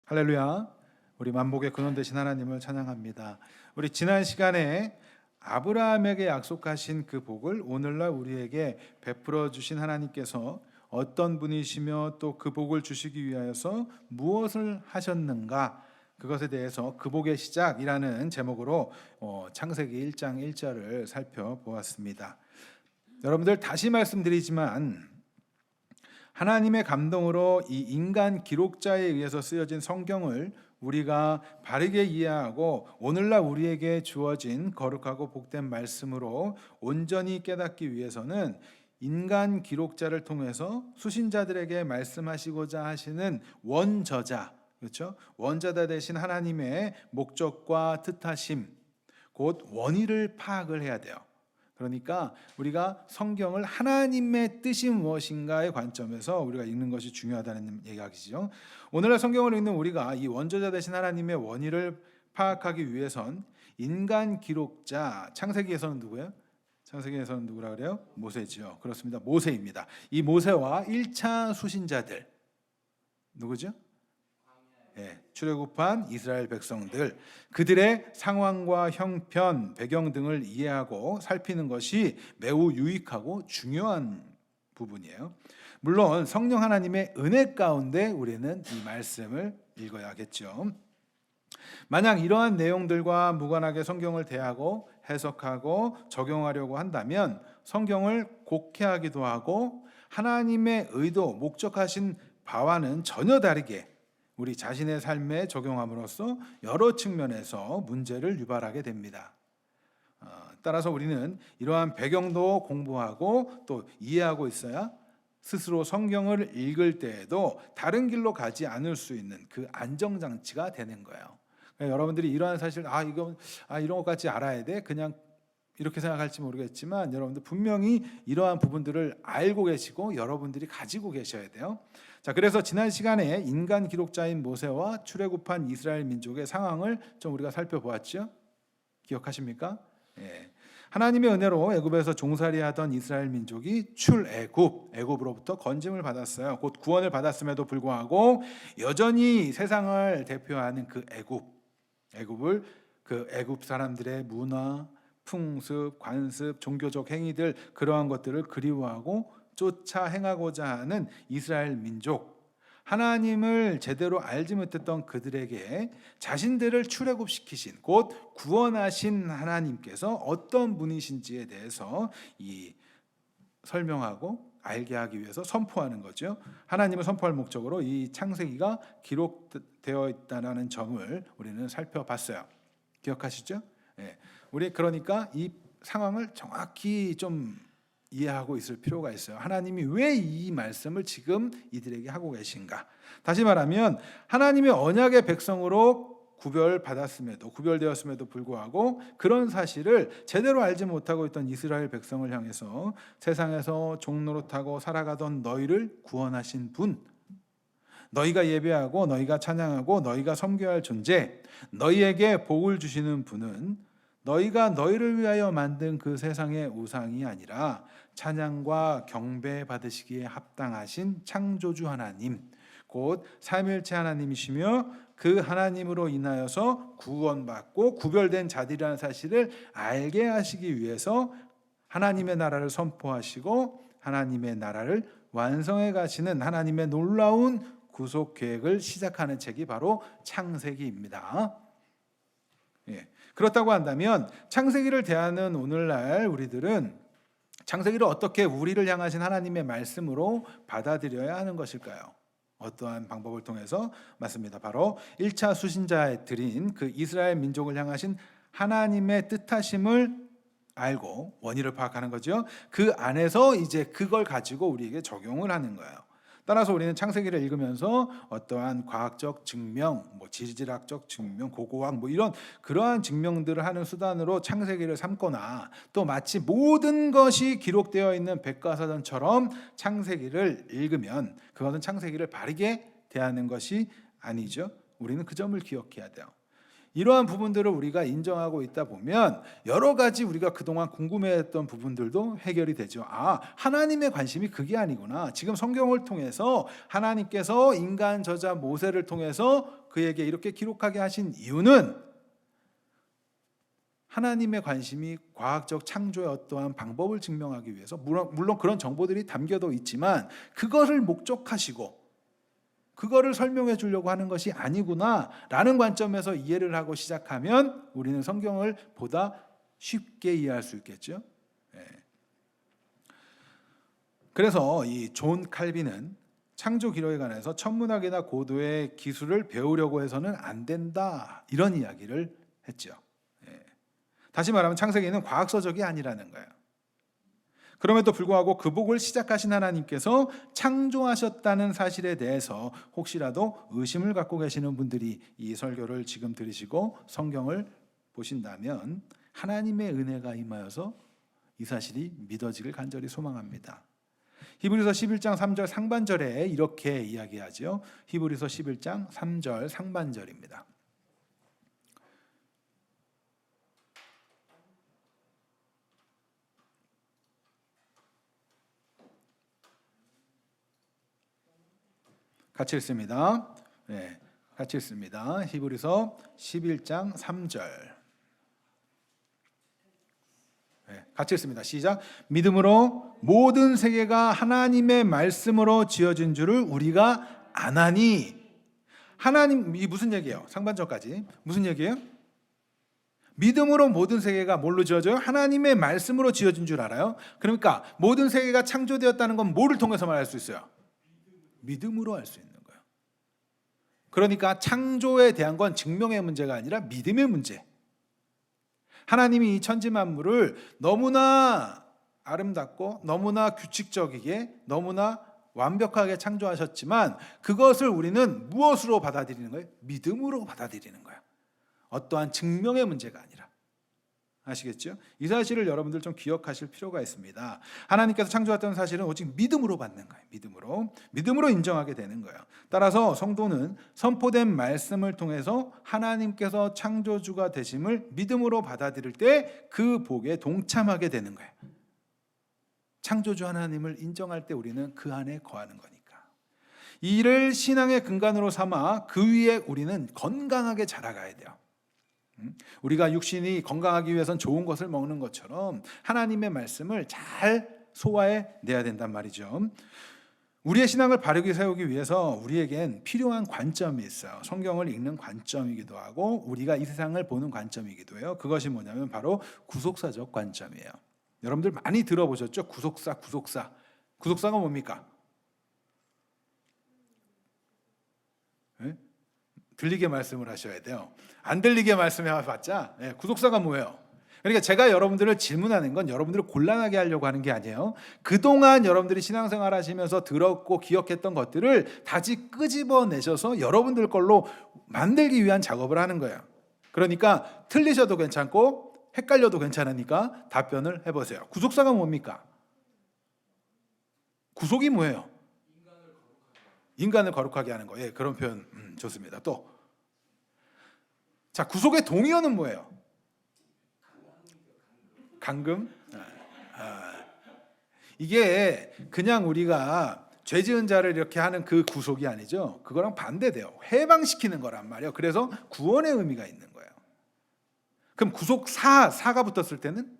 할렐루야. 우리 만복의 근원 되신 하나님을 찬양합니다. 우리 지난 시간에 아브라함에게 약속하신 그 복을 오늘날 우리에게 베풀어 주신 하나님께서 어떤 분이시며 또 그 복을 주시기 위하여서 무엇을 하셨는가, 그것에 대해서 그 복의 시작이라는 제목으로 창세기 1장 1절을 살펴보았습니다. 여러분들, 다시 말씀드리지만 하나님의 감동으로 이 인간 기록자에 의해서 쓰여진 성경을 우리가 바르게 이해하고 오늘날 우리에게 주어진 거룩하고 복된 말씀으로 온전히 깨닫기 위해서는 인간 기록자를 통해서 수신자들에게 말씀하시고자 하시는 원저자, 그렇죠? 원저자 되신 하나님의 목적과 뜻하심, 곧 원의를 파악을 해야 돼요. 그러니까 우리가 성경을 하나님의 뜻이 무엇인가의 관점에서 우리가 읽는 것이 중요하다는 이야기죠. 오늘날 성경을 읽는 우리가 이 원저자 되신 하나님의 원의를 파악하기 위해선 인간 기록자, 창세기에서는 누구예요? 창세기에서는 누구라 그래요? 모세지요. 그렇습니다. 모세입니다. 이 모세와 1차 수신자들 누구죠? 출애굽한 이스라엘 백성들, 그들의 상황과 형편, 배경 등을 이해하고 살피는 것이 매우 유익하고 중요한 부분이에요. 물론 성령 하나님의 은혜 가운데 우리는 이 말씀을 읽어야겠죠. 만약 이러한 내용들과 무관하게 성경을 대하고 해석하고 적용하려고 한다면 성경을 곡해하기도 하고 하나님의 의도, 목적하신 바와는 전혀 다르게 우리 자신의 삶에 적용함으로써 여러 측면에서 문제를 유발하게 됩니다. 따라서 우리는 이러한 배경도 공부하고 또 이해하고 있어야 스스로 성경을 읽을 때에도 다른 길로 가지 않을 수 있는 그 안정장치가 되는 거예요. 그러니까 여러분들이 이러한 사실, 이런 것까지 알아야 돼, 그냥 이렇게 생각할지 모르겠지만 여러분들 분명히 이러한 부분들을 알고 계시고 여러분들이 가지고 계셔야 돼요. 자, 그래서 지난 시간에 인간 기록자인 모세와 출애굽한 이스라엘 민족의 상황을 좀 우리가 살펴보았죠. 기억하십니까? 하나님의 은혜로 애굽에서 종살이하던 이스라엘 민족이 애굽으로부터 건짐을 받았어요. 곧 구원을 받았음에도 불구하고 여전히 세상을 대표하는 그 애굽을 그 애굽 사람들의 문화, 풍습, 관습, 종교적 행위들, 그러한 것들을 그리워하고 쫓아 행하고자 하는 이스라엘 민족, 하나님을 제대로 알지 못했던 그들에게 자신들을 출애굽시키신, 곧 구원하신 하나님께서 어떤 분이신지에 대해서 설명하고 알게 하기 위해서 선포하는 거죠. 하나님을 선포할 목적으로 이 창세기가 기록되어 있다는 점을 우리는 살펴봤어요. 기억하시죠? 우리 그러니까 이 상황을 정확히 좀 이해하고 있을 필요가 있어요. 하나님이 왜 이 말씀을 지금 이들에게 하고 계신가? 다시 말하면 하나님의 언약의 백성으로 구별되었음에도 불구하고 그런 사실을 제대로 알지 못하고 있던 이스라엘 백성을 향해서 세상에서 종노릇하고 살아가던 너희를 구원하신 분, 너희가 예배하고 너희가 찬양하고 너희가 섬겨야 할 존재, 너희에게 복을 주시는 분은 너희가 너희를 위하여 만든 그 세상의 우상이 아니라 찬양과 경배 받으시기에 합당하신 창조주 하나님, 곧 삼위일체 하나님이시며 그 하나님으로 인하여서 구원받고 구별된 자들이라는 사실을 알게 하시기 위해서 하나님의 나라를 선포하시고 하나님의 나라를 완성해 가시는 하나님의 놀라운 구속 계획을 시작하는 책이 바로 창세기입니다. 그렇다고 한다면 창세기를 대하는 오늘날 우리들은 창세기를 어떻게 우리를 향하신 하나님의 말씀으로 받아들여야 하는 것일까요? 어떠한 방법을 통해서? 맞습니다. 바로 1차 수신자에 드린 그 이스라엘 민족을 향하신 하나님의 뜻하심을 알고 원의를 파악하는 거죠. 그 안에서 이제 그걸 가지고 우리에게 적용을 하는 거예요. 따라서 우리는 창세기를 읽으면서 어떠한 과학적 증명, 지질학적 증명, 고고학 이런 그러한 증명들을 하는 수단으로 창세기를 삼거나 또 마치 모든 것이 기록되어 있는 백과사전처럼 창세기를 읽으면 그것은 창세기를 바르게 대하는 것이 아니죠. 우리는 그 점을 기억해야 돼요. 이러한 부분들을 우리가 인정하고 있다 보면 여러 가지 우리가 그동안 궁금해했던 부분들도 해결이 되죠. 하나님의 관심이 그게 아니구나. 지금 성경을 통해서 하나님께서 인간 저자 모세를 통해서 그에게 이렇게 기록하게 하신 이유는 하나님의 관심이 과학적 창조의 어떠한 방법을 증명하기 위해서, 물론 그런 정보들이 담겨도 있지만 그것을 목적하시고 그거를 설명해 주려고 하는 것이 아니구나 라는 관점에서 이해를 하고 시작하면 우리는 성경을 보다 쉽게 이해할 수 있겠죠. 그래서 이 존 칼빈은 창조 기록에 관해서 천문학이나 고도의 기술을 배우려고 해서는 안 된다, 이런 이야기를 했죠. 다시 말하면 창세기는 과학서적이 아니라는 거예요. 그럼에도 불구하고 그 복을 시작하신 하나님께서 창조하셨다는 사실에 대해서 혹시라도 의심을 갖고 계시는 분들이 이 설교를 지금 들으시고 성경을 보신다면 하나님의 은혜가 임하여서 이 사실이 믿어지길 간절히 소망합니다. 히브리서 11장 3절 상반절에 이렇게 이야기하죠. 히브리서 11장 3절 상반절입니다. 같이 읽습니다. 같이 읽습니다. 히브리서 11장 3절. 같이 읽습니다. 시작. 믿음으로 모든 세계가 하나님의 말씀으로 지어진 줄을 우리가 아나니. 하나님, 이 무슨 얘기예요? 상반절까지 무슨 얘기예요? 믿음으로 모든 세계가 뭘로 지어져요? 하나님의 말씀으로 지어진 줄 알아요? 그러니까 모든 세계가 창조되었다는 건 뭐를 통해서 말할 수 있어요? 믿음으로 알 수 있는 거예요. 그러니까 창조에 대한 건 증명의 문제가 아니라 믿음의 문제. 하나님이 이 천지 만물을 너무나 아름답고 너무나 규칙적이게 너무나 완벽하게 창조하셨지만 그것을 우리는 무엇으로 받아들이는 거예요? 믿음으로 받아들이는 거예요. 어떠한 증명의 문제가 아니라. 아시겠죠? 이 사실을 여러분들 좀 기억하실 필요가 있습니다. 하나님께서 창조했던 사실은 오직 믿음으로 받는 거예요. 믿음으로 인정하게 되는 거예요. 따라서 성도는 선포된 말씀을 통해서 하나님께서 창조주가 되심을 믿음으로 받아들일 때 그 복에 동참하게 되는 거예요. 창조주 하나님을 인정할 때 우리는 그 안에 거하는 거니까. 이를 신앙의 근간으로 삼아 그 위에 우리는 건강하게 자라가야 돼요. 우리가 육신이 건강하기 위해선 좋은 것을 먹는 것처럼 하나님의 말씀을 잘 소화해 내야 된단 말이죠. 우리의 신앙을 바르게 세우기 위해서 우리에겐 필요한 관점이 있어요. 성경을 읽는 관점이기도 하고 우리가 이 세상을 보는 관점이기도 해요. 그것이 뭐냐면 바로 구속사적 관점이에요. 여러분들 많이 들어보셨죠? 구속사가 뭡니까? 들리게 말씀을 하셔야 돼요. 안 들리게 말씀해봤자 구속사가 뭐예요? 그러니까 제가 여러분들을 질문하는 건 여러분들을 곤란하게 하려고 하는 게 아니에요. 그동안 여러분들이 신앙생활 하시면서 들었고 기억했던 것들을 다시 끄집어내셔서 여러분들 걸로 만들기 위한 작업을 하는 거예요. 그러니까 틀리셔도 괜찮고 헷갈려도 괜찮으니까 답변을 해보세요. 구속사가 뭡니까? 구속이 뭐예요? 인간을 거룩하게 하는 거. 그런 표현 좋습니다. 또, 자, 구속의 동의어는 뭐예요? 감금? 이게 그냥 우리가 죄 지은 자를 이렇게 하는 그 구속이 아니죠. 그거랑 반대돼요. 해방시키는 거란 말이에요. 그래서 구원의 의미가 있는 거예요. 그럼 구속사가 붙었을 때는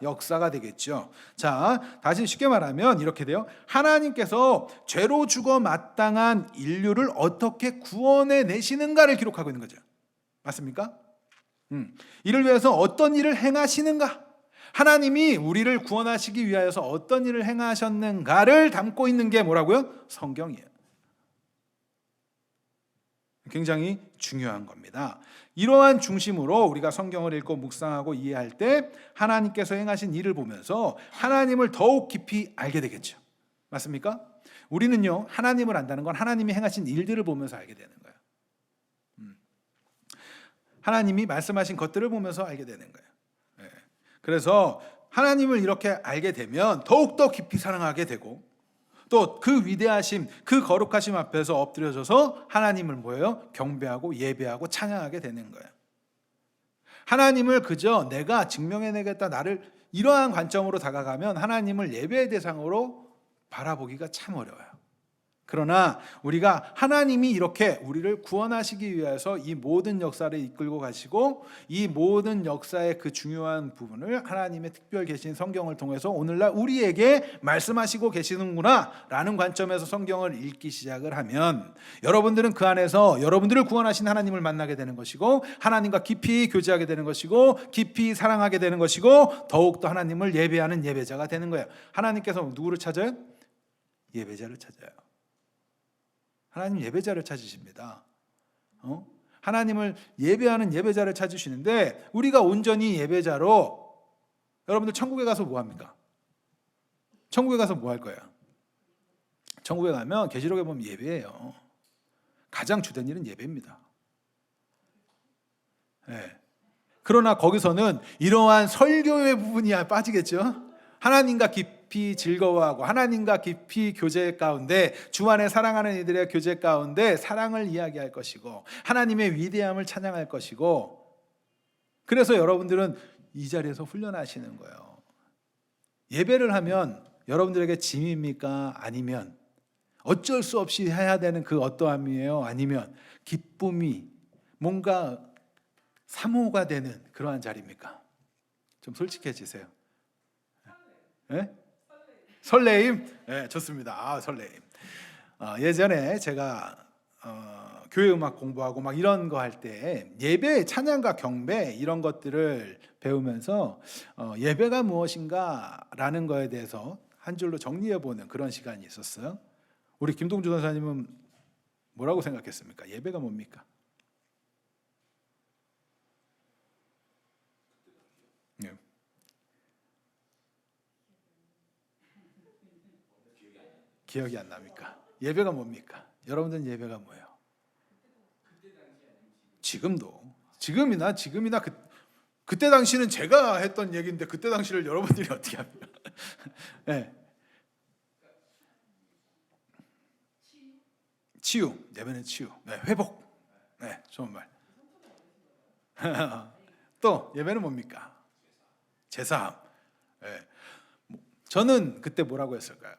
역사가 되겠죠. 자, 다시 쉽게 말하면 이렇게 돼요. 하나님께서 죄로 죽어 마땅한 인류를 어떻게 구원해 내시는가를 기록하고 있는 거죠. 맞습니까? 이를 위해서 어떤 일을 행하시는가? 하나님이 우리를 구원하시기 위하여서 어떤 일을 행하셨는가를 담고 있는 게 뭐라고요? 성경이에요. 굉장히 중요한 겁니다. 이러한 중심으로 우리가 성경을 읽고 묵상하고 이해할 때 하나님께서 행하신 일을 보면서 하나님을 더욱 깊이 알게 되겠죠. 맞습니까? 우리는요, 하나님을 안다는 건 하나님이 행하신 일들을 보면서 알게 되는 거예요. 하나님이 말씀하신 것들을 보면서 알게 되는 거예요. 그래서 하나님을 이렇게 알게 되면 더욱더 깊이 사랑하게 되고 또 그 위대하심, 그 거룩하심 앞에서 엎드려져서 하나님을 뭐예요? 경배하고 예배하고 찬양하게 되는 거예요. 하나님을 그저 내가 증명해내겠다, 나를 이러한 관점으로 다가가면 하나님을 예배의 대상으로 바라보기가 참 어려워요. 그러나 우리가 하나님이 이렇게 우리를 구원하시기 위해서 이 모든 역사를 이끌고 가시고 이 모든 역사의 그 중요한 부분을 하나님의 특별 계신 성경을 통해서 오늘날 우리에게 말씀하시고 계시는구나 라는 관점에서 성경을 읽기 시작을 하면 여러분들은 그 안에서 여러분들을 구원하신 하나님을 만나게 되는 것이고 하나님과 깊이 교제하게 되는 것이고 깊이 사랑하게 되는 것이고 더욱더 하나님을 예배하는 예배자가 되는 거예요. 하나님께서 누구를 찾아요? 예배자를 찾아요. 하나님 예배자를 찾으십니다. 하나님을 예배하는 예배자를 찾으시는데 우리가 온전히 예배자로 여러분들 천국에 가서 뭐 합니까? 천국에 가서 뭐 할 거예요? 천국에 가면 계시록에 보면 예배예요. 가장 주된 일은 예배입니다. 네. 그러나 거기서는 이러한 설교의 부분이 빠지겠죠. 하나님과 깊이 즐거워하고 하나님과 깊이 교제 가운데 주 안에 사랑하는 이들의 교제 가운데 사랑을 이야기할 것이고 하나님의 위대함을 찬양할 것이고 그래서 여러분들은 이 자리에서 훈련하시는 거예요. 예배를 하면 여러분들에게 짐입니까? 아니면 어쩔 수 없이 해야 되는 그 어떠함이에요? 아니면 기쁨이 뭔가 사모가 되는 그러한 자리입니까? 좀 솔직해지세요. 네? 설레임? 네, 좋습니다. 설레임. 예전에 제가 교회 음악 공부하고 막 이런 거 할 때 예배, 찬양과 경배 이런 것들을 배우면서 예배가 무엇인가라는 거에 대해서 한 줄로 정리해보는 그런 시간이 있었어요. 우리 김동주 선사님은 뭐라고 생각했습니까? 예배가 뭡니까? 네. 기억이 안 납니까? 예배가 뭡니까? 여러분들은 예배가 뭐예요? 지금이나 그때 당시는 제가 했던 얘기인데 그때 당시를 여러분들이 어떻게 합니까? 네. 치유, 예배는 치유, 네, 회복, 네, 좋은 말. 또 예배는 뭡니까? 제사함. 네. 저는 그때 뭐라고 했을까요?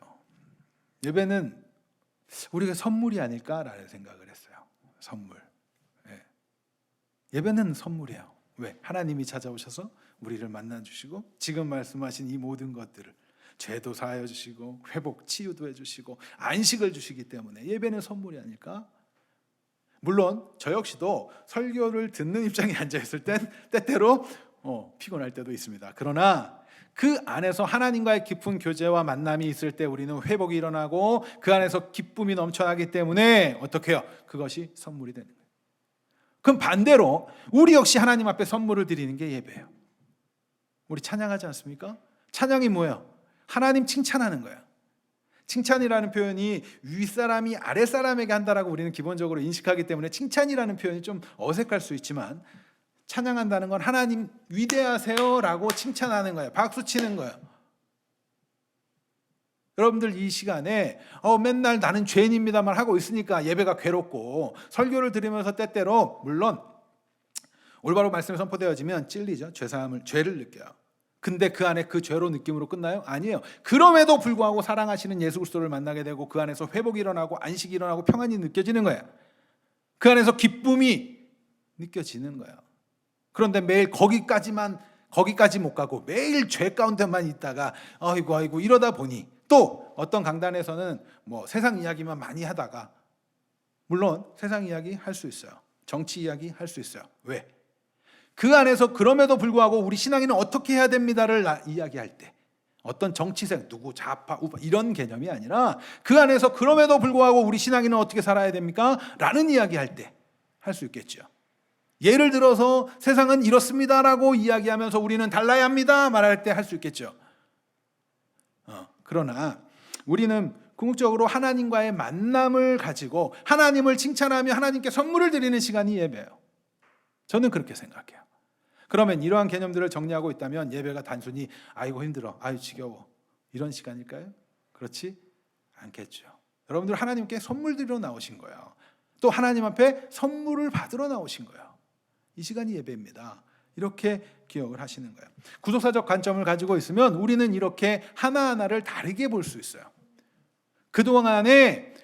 예배는 우리가 선물이 아닐까라는 생각을 했어요. 선물. 네. 예배는 선물이에요. 왜? 하나님이 찾아오셔서 우리를 만나주시고 지금 말씀하신 이 모든 것들을 죄도 사하여 주시고 회복, 치유도 해주시고 안식을 주시기 때문에 예배는 선물이 아닐까? 물론 저 역시도 설교를 듣는 입장에 앉아있을 땐 때때로 피곤할 때도 있습니다. 그러나 그 안에서 하나님과의 깊은 교제와 만남이 있을 때 우리는 회복이 일어나고 그 안에서 기쁨이 넘쳐나기 때문에 어떻게 해요? 그것이 선물이 되는 거예요. 그럼 반대로 우리 역시 하나님 앞에 선물을 드리는 게 예배예요. 우리 찬양하지 않습니까? 찬양이 뭐예요? 하나님 칭찬하는 거예요. 칭찬이라는 표현이 윗사람이 아랫사람에게 한다라고 우리는 기본적으로 인식하기 때문에 칭찬이라는 표현이 좀 어색할 수 있지만 찬양한다는 건 하나님 위대하세요라고 칭찬하는 거예요. 박수 치는 거예요. 여러분들 이 시간에 맨날 나는 죄인입니다만 하고 있으니까 예배가 괴롭고 설교를 들으면서 때때로 물론 올바로 말씀이 선포되어지면 찔리죠. 죄를 느껴요. 근데 그 안에 그 죄로 느낌으로 끝나요? 아니에요. 그럼에도 불구하고 사랑하시는 예수 그리스도를 만나게 되고 그 안에서 회복이 일어나고 안식이 일어나고 평안이 느껴지는 거예요. 그 안에서 기쁨이 느껴지는 거예요. 그런데 매일 거기까지 못 가고 매일 죄 가운데만 있다가 아이고 이러다 보니 또 어떤 강단에서는 뭐 세상 이야기만 많이 하다가 물론 세상 이야기 할 수 있어요. 정치 이야기 할 수 있어요. 왜? 그 안에서 그럼에도 불구하고 우리 신앙인은 어떻게 해야 됩니다를 이야기할 때 어떤 정치색 누구 좌파 우파 이런 개념이 아니라 그 안에서 그럼에도 불구하고 우리 신앙인은 어떻게 살아야 됩니까? 라는 이야기할 때 할 수 있겠죠. 예를 들어서 세상은 이렇습니다라고 이야기하면서 우리는 달라야 합니다 말할 때 할 수 있겠죠. 그러나 우리는 궁극적으로 하나님과의 만남을 가지고 하나님을 칭찬하며 하나님께 선물을 드리는 시간이 예배예요. 저는 그렇게 생각해요. 그러면 이러한 개념들을 정리하고 있다면 예배가 단순히 아이고 힘들어, 아유 지겨워 이런 시간일까요? 그렇지 않겠죠. 여러분들 하나님께 선물 드리러 나오신 거예요. 또 하나님 앞에 선물을 받으러 나오신 거예요. 이 시간이 예배입니다. 이렇게 기억을 하시는 거예요. 구속사적 관점을 가지고 있으면 우리는 이렇게 하나하나를 다르게 볼 수 있어요. 그동안에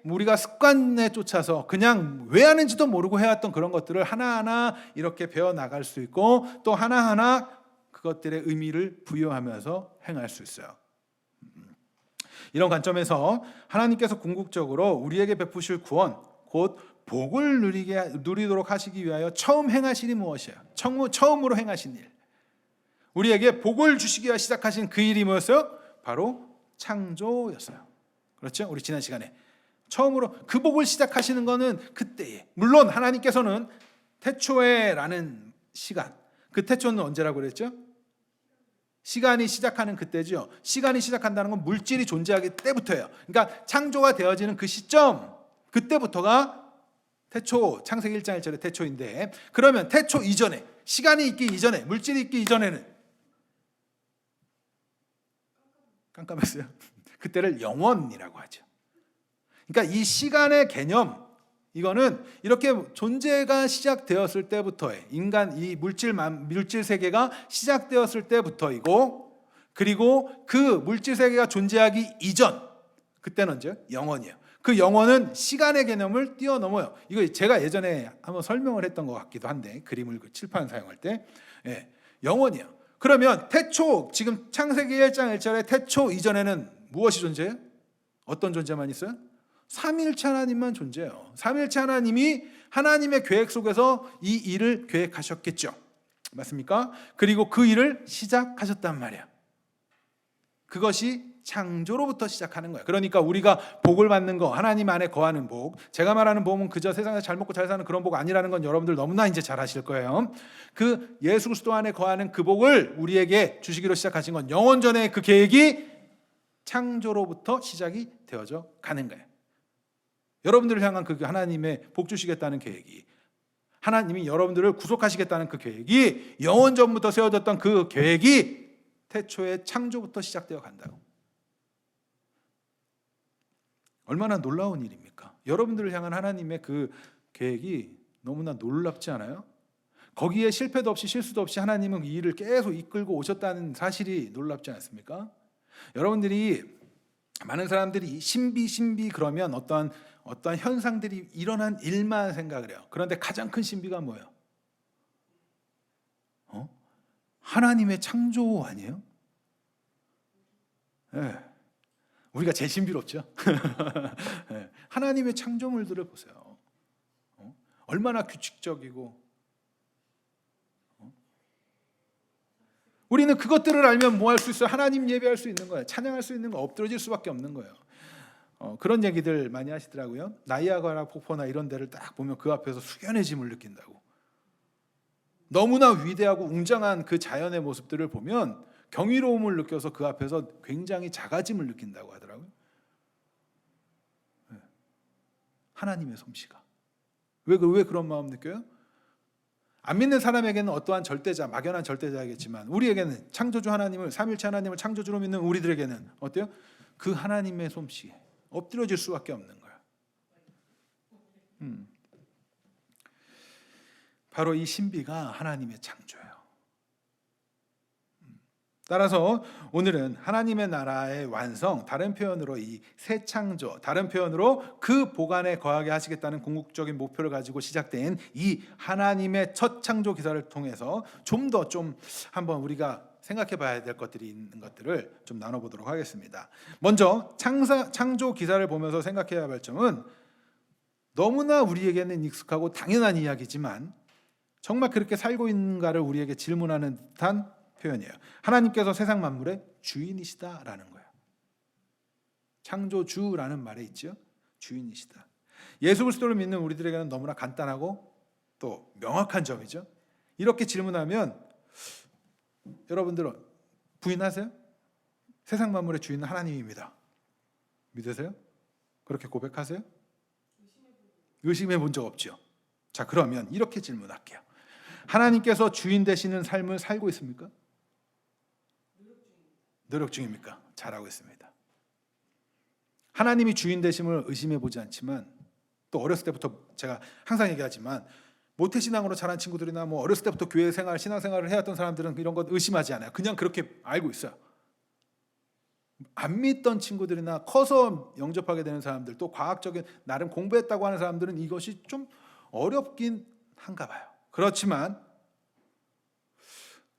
우리가 습관에 쫓아서 그냥 왜 하는지도 모르고 해왔던 그런 것들을 하나하나 이렇게 배워나갈 수 있고 또 하나하나 그것들의 의미를 부여하면서 행할 수 있어요. 이런 관점에서 하나님께서 궁극적으로 우리에게 베푸실 구원, 곧 복을 누리도록 하시기 위하여 처음 행하신 일이 무엇이에요? 처음으로 행하신 일. 우리에게 복을 주시기 위해 시작하신 그 일이 뭐였어요? 바로 창조였어요. 그렇죠? 우리 지난 시간에 처음으로 그 복을 시작하시는 것은 그때에, 물론 하나님께서는 태초에라는 시간, 그 태초는 언제라고 그랬죠? 시간이 시작하는 그때죠. 시간이 시작한다는 건 물질이 존재하기 때부터예요. 그러니까 창조가 되어지는 그 시점, 그때부터가 태초, 창세기 1장 1절의 태초인데, 그러면 태초 이전에, 시간이 있기 이전에, 물질이 있기 이전에는 깜깜했어요. 그때를 영원이라고 하죠. 그러니까 이 시간의 개념, 이거는 이렇게 존재가 시작되었을 때부터의 인간 이 물질 세계가 시작되었을 때부터이고, 그리고 그 물질 세계가 존재하기 이전, 그때는 언제요? 영원이에요. 그 영원은 시간의 개념을 뛰어넘어요. 이거 제가 예전에 한번 설명을 했던 것 같기도 한데, 그림을 칠판 사용할 때, 영원이에요. 그러면 태초, 지금 창세기 1장 1절의 태초 이전에는 무엇이 존재해요? 어떤 존재만 있어요? 삼위일체 하나님만 존재해요. 삼위일체 하나님이 하나님의 계획 속에서 이 일을 계획하셨겠죠. 맞습니까? 그리고 그 일을 시작하셨단 말이에요. 그것이 창조로부터 시작하는 거예요. 그러니까 우리가 복을 받는 거, 하나님 안에 거하는 복, 제가 말하는 복은 그저 세상에서 잘 먹고 잘 사는 그런 복 아니라는 건 여러분들 너무나 이제 잘 아실 거예요. 그 예수 그리스도 안에 거하는 그 복을 우리에게 주시기로 시작하신 건 영원 전에 그 계획이 창조로부터 시작이 되어져 가는 거예요. 여러분들을 향한 그 하나님의 복 주시겠다는 계획이, 하나님이 여러분들을 구속하시겠다는 그 계획이, 영원 전부터 세워졌던 그 계획이 태초의 창조부터 시작되어 간다고. 얼마나 놀라운 일입니까? 여러분들을 향한 하나님의 그 계획이 너무나 놀랍지 않아요? 거기에 실패도 없이 실수도 없이 하나님은 이 일을 계속 이끌고 오셨다는 사실이 놀랍지 않습니까? 여러분들이, 많은 사람들이 신비 그러면 어떤 현상들이 일어난 일만 생각을 해요. 그런데 가장 큰 신비가 뭐예요? 하나님의 창조 아니에요? 네. 우리가 제일 신비롭죠. 네. 하나님의 창조물들을 보세요. 얼마나 규칙적이고, 우리는 그것들을 알면 뭐 할 수 있어요? 하나님 예배할 수 있는 거예요. 찬양할 수 있는 거, 엎드러질 수밖에 없는 거예요. 그런 얘기들 많이 하시더라고요. 나이아가라 폭포나 이런 데를 딱 보면 그 앞에서 숙연해짐을 느낀다고. 너무나 위대하고 웅장한 그 자연의 모습들을 보면 경이로움을 느껴서 그 앞에서 굉장히 작아짐을 느낀다고 하더라고요. 하나님의 솜씨가. 왜 그런 마음 느껴요? 안 믿는 사람에게는 어떠한 절대자, 막연한 절대자이겠지만 우리에게는 창조주 하나님을, 삼일체 하나님을 창조주로 믿는 우리들에게는 어때요? 그 하나님의 솜씨에 엎드려질 수밖에 없는 거예요. 바로 이 신비가 하나님의 창조예요. 따라서 오늘은 하나님의 나라의 완성, 다른 표현으로 이 새 창조, 다른 표현으로 그 복 안에 거하게 하시겠다는 궁극적인 목표를 가지고 시작된 이 하나님의 첫 창조 기사를 통해서 좀 한번 우리가 생각해 봐야 될 것들이 있는 것들을 좀 나눠보도록 하겠습니다. 먼저 창조 기사를 보면서 생각해야 할 점은, 너무나 우리에게는 익숙하고 당연한 이야기지만 정말 그렇게 살고 있는가를 우리에게 질문하는 듯한 표현이에요. 하나님께서 세상 만물의 주인이시다라는 거예요. 창조주라는 말에 있죠. 주인이시다. 예수 그리스도를 믿는 우리들에게는 너무나 간단하고 또 명확한 점이죠. 이렇게 질문하면 여러분들은 부인하세요? 세상 만물의 주인은 하나님입니다. 믿으세요? 그렇게 고백하세요? 의심해 본 적 없죠. 자, 그러면 이렇게 질문할게요. 하나님께서 주인 되시는 삶을 살고 있습니까? 노력 중입니까? 잘하고 있습니다. 하나님이 주인 되심을 의심해 보지 않지만, 또 어렸을 때부터 제가 항상 얘기하지만 모태신앙으로 자란 친구들이나 뭐 어렸을 때부터 교회 생활, 신앙생활을 해왔던 사람들은 이런 것 의심하지 않아요. 그냥 그렇게 알고 있어요. 안 믿던 친구들이나 커서 영접하게 되는 사람들, 또 과학적인 나름 공부했다고 하는 사람들은 이것이 좀 어렵긴 한가 봐요. 그렇지만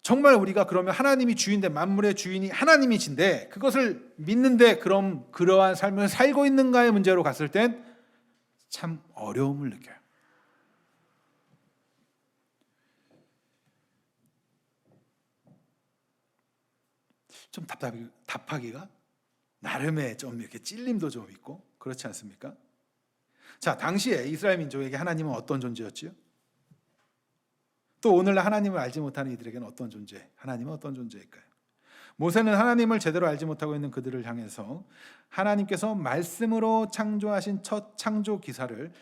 정말 우리가 그러면 하나님이 주인데, 만물의 주인이 하나님이신데 그것을 믿는데 그럼 그러한 삶을 살고 있는가의 문제로 갔을 땐 참 어려움을 느껴요. 좀 답하기가 나름의 좀 이렇게 찔림도 좀 있고 그렇지 않습니까? 자, 당시에 이스라엘 민족에게 하나님은 어떤 존재였지요? 또 오늘날 하나님을 알지 못하는 이들에게는 어떤 존재, 하나님은 어떤 존재일까요? 모세는 하나님을 제대로 알지 못하고 있는 그들을 향해서 하나님께서 말씀으로 창조하신 첫 창조 기사를